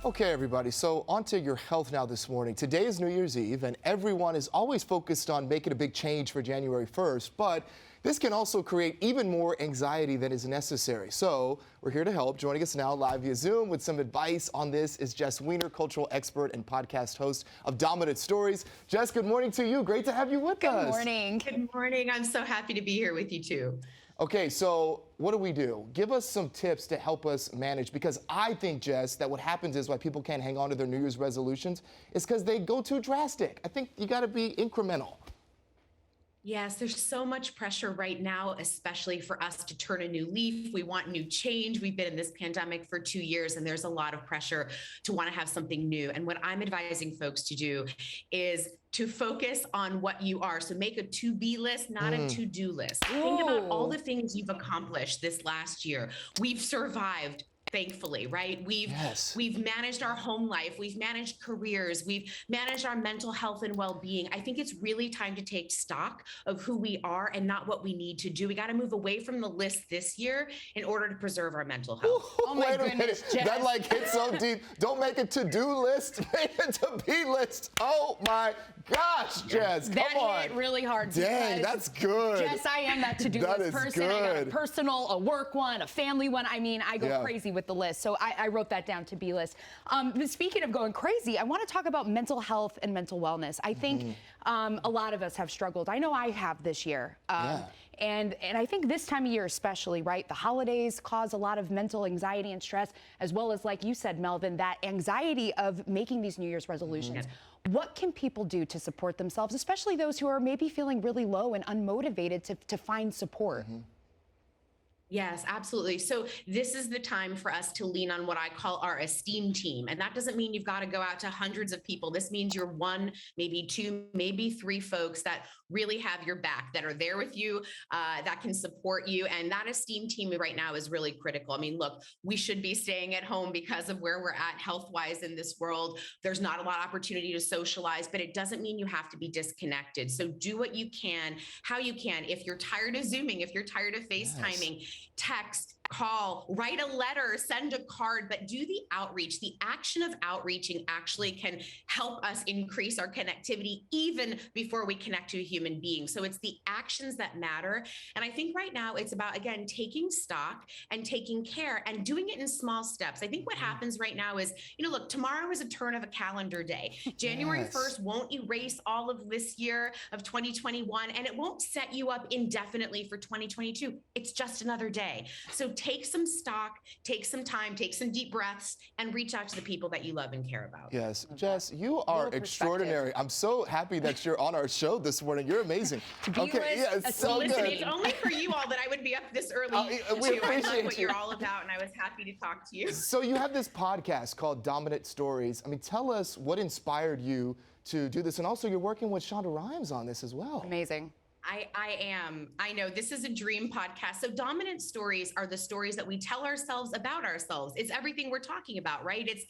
Okay, everybody, so on to your health now this morning. Today is New Year's Eve, and everyone is always focused on making a big change for January 1st, but this can also create even more anxiety than is necessary. So we're here to help. Joining us now live via Zoom with some advice on this is Jess Weiner, cultural expert and podcast host of Dominant Stories. Jess, good morning to you. Great to have you with us. Good morning. Good morning. I'm so happy to be here with you too. Okay, so what do? Give us some tips to help us manage, because I think, Jess, that what happens is why people can't hang on to their New Year's resolutions is because they go too drastic. I think you got to be incremental. Yes, there's so much pressure right now, especially for us to turn a new leaf. We want new change. We've been in this pandemic for 2 years, and there's a lot of pressure to want to have something new. And what I'm advising folks to do is to focus on what you are. So make a to-be list, not a to-do list. Think about all the things you've accomplished this last year. We've survived. Thankfully, right? We've managed our home life. We've managed careers. We've managed our mental health and well-being. I think it's really time to take stock of who we are and not what we need to do. We got to move away from the list this year in order to preserve our mental health. Oh my goodness, Jess. That like hits so deep. Don't make a to-do list, make a to-be list. Oh my gosh, Jess, come on. That hit really hard. Dang, that's good. Jess, I am that to-do list person. Good. I got a personal, a work one, a family one. I mean, I go crazy with the list. So I wrote that down, to-be list. But speaking of going crazy, I want to talk about mental health and mental wellness. I think a lot of us have struggled. I know I have this year. And I think this time of year especially, right? The holidays cause a lot of mental anxiety and stress, as well as, like you said, Melvin, that anxiety of making these New Year's resolutions. What can people do to support themselves, especially those who are maybe feeling really low and unmotivated to find support? Yes, absolutely. So this is the time for us to lean on what I call our esteem team. And that doesn't mean you've got to go out to hundreds of people. This means you're one, maybe two, maybe three folks that really have your back, that are there with you, that can support you. And that esteem team right now is really critical. I mean, look, we should be staying at home because of where we're at health-wise in this world. There's not a lot of opportunity to socialize, but it doesn't mean you have to be disconnected. So do what you can, how you can. If you're tired of Zooming, if you're tired of FaceTiming, text, call, write a letter, send a card, but do the outreach. The action of outreaching actually can help us increase our connectivity even before we connect to a human being. So it's the actions that matter. And I think right now it's about, again, taking stock and taking care and doing it in small steps. I think what happens right now is, look, tomorrow is a turn of a calendar day. January 1st won't erase all of this year of 2021, and it won't set you up indefinitely for 2022. It's just another day. So take some stock, take some time, take some deep breaths, and reach out to the people that you love and care about. Yes, Jess, you are extraordinary. I'm so happy that you're on our show this morning. You're amazing. Okay, yeah, it's so Listen, good. it's only for you all that I would be up this early. We I love appreciate what you. you're all about, and I was happy to talk to you. So you have this podcast called Dominant Stories. I mean, tell us what inspired you to do this, and also you're working with Shonda Rhimes on this as well. Amazing. I am. I know this is a dream podcast. So dominant stories are the stories that we tell ourselves about ourselves. It's everything we're talking about, right? It's,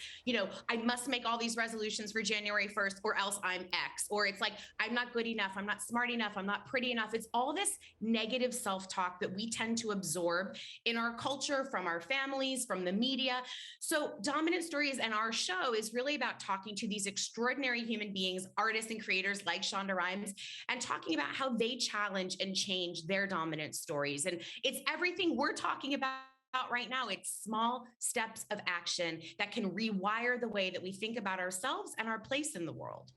I must make all these resolutions for January 1st or else I'm X. Or it's like, I'm not good enough. I'm not smart enough. I'm not pretty enough. It's all this negative self-talk that we tend to absorb in our culture, from our families, from the media. So dominant stories and our show is really about talking to these extraordinary human beings, artists and creators like Shonda Rhimes, and talking about how they challenge and change their dominant stories. And it's everything we're talking about right now. It's small steps of action that can rewire the way that we think about ourselves and our place in the world.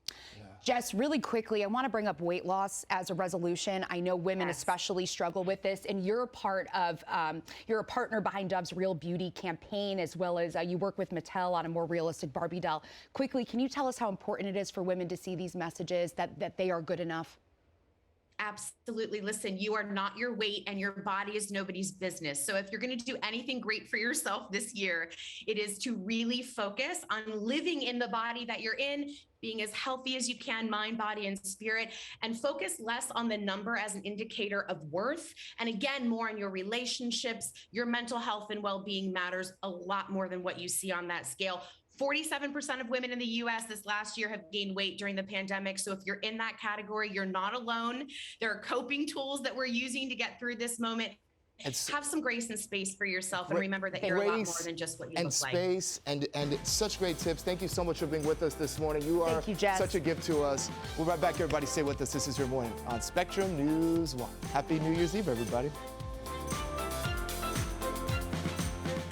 Jess, really quickly, I want to bring up weight loss as a resolution. I know women especially struggle with this, and you're a partner behind Dove's Real Beauty campaign, as well as you work with Mattel on a more realistic Barbie doll. Quickly, can you tell us how important it is for women to see these messages that they are good enough? Absolutely. Listen, you are not your weight, and your body is nobody's business. So if you're going to do anything great for yourself this year, it is to really focus on living in the body that you're in, being as healthy as you can, mind, body, and spirit, and focus less on the number as an indicator of worth. And again, more on your relationships. Your mental health and well-being matters a lot more than what you see on that scale. 47% of women in the US this last year have gained weight during the pandemic. So if you're in that category, you're not alone. There are coping tools that we're using to get through this moment. Have some grace and space for yourself, and remember that you're a lot more than just what you look like. And space, and such great tips. Thank you so much for being with us this morning. You are such a gift to us. We'll be right back, everybody. Stay with us. This is Your Morning on Spectrum News 1. Happy New Year's Eve, everybody.